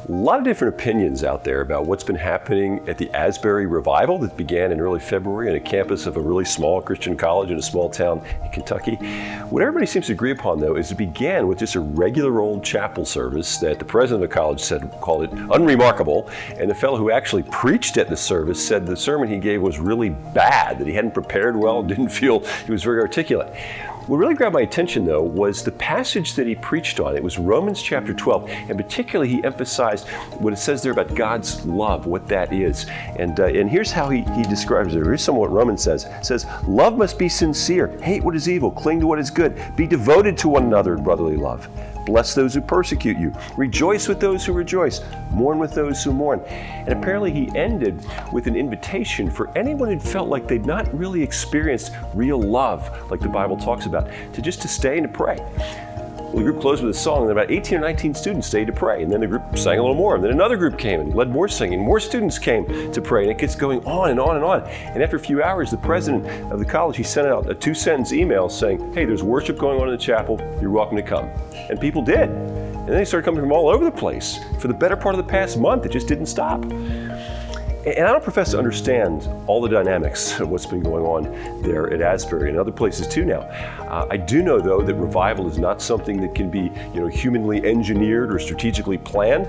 A lot of different opinions out there about what's been happening at the Asbury revival that began in early February on a campus of a really small Christian college in a small town in Kentucky. What everybody seems to agree upon, though, is it began with just a regular old chapel service that the president of the college called it unremarkable, and the fellow who actually preached at the service said the sermon he gave was really bad, that he hadn't prepared well, didn't feel he was very articulate. What really grabbed my attention, though, was the passage that he preached on. It was Romans chapter 12, and particularly he emphasized what it says there about God's love, what that is. And here's how he describes it. Here's some of what Romans says. It says, love must be sincere, hate what is evil, cling to what is good, be devoted to one another in brotherly love. Bless those who persecute you. Rejoice with those who rejoice. Mourn with those who mourn. And apparently he ended with an invitation for anyone who felt like they'd not really experienced real love, like the Bible talks about, to stay and to pray. Well, the group closed with a song, and about 18 or 19 students stayed to pray. And then the group sang a little more. And then another group came and led more singing. More students came to pray. And it gets going on and on and on. And after a few hours, the president of the college, he sent out a 2-sentence email saying, hey, there's worship going on in the chapel. You're welcome to come. And people did. And then they started coming from all over the place. For the better part of the past month, it just didn't stop. And I don't profess to understand all the dynamics of what's been going on there at Asbury and other places too now. I do know, though, that revival is not something that can be, humanly engineered or strategically planned.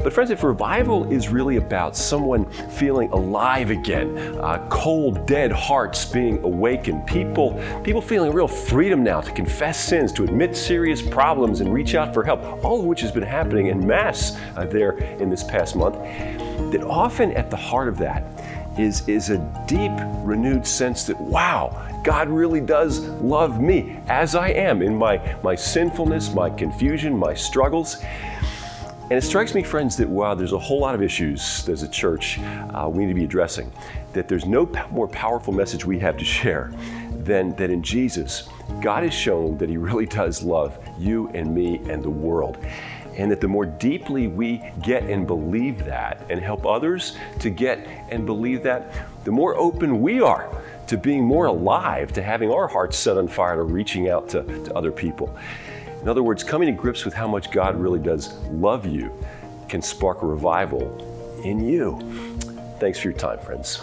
But friends, if revival is really about someone feeling alive again, cold, dead hearts being awakened, people feeling real freedom now to confess sins, to admit serious problems and reach out for help, all of which has been happening en masse there in this past month, that often at the heart of that is a deep, renewed sense that, wow, God really does love me as I am in my sinfulness, my confusion, my struggles. And it strikes me, friends, that while there's a whole lot of issues as a church we need to be addressing, that there's no more powerful message we have to share than that in Jesus, God has shown that He really does love you and me and the world. And that the more deeply we get and believe that and help others to get and believe that, the more open we are to being more alive, to having our hearts set on fire, to reaching out to other people. In other words, coming to grips with how much God really does love you can spark a revival in you. Thanks for your time, friends.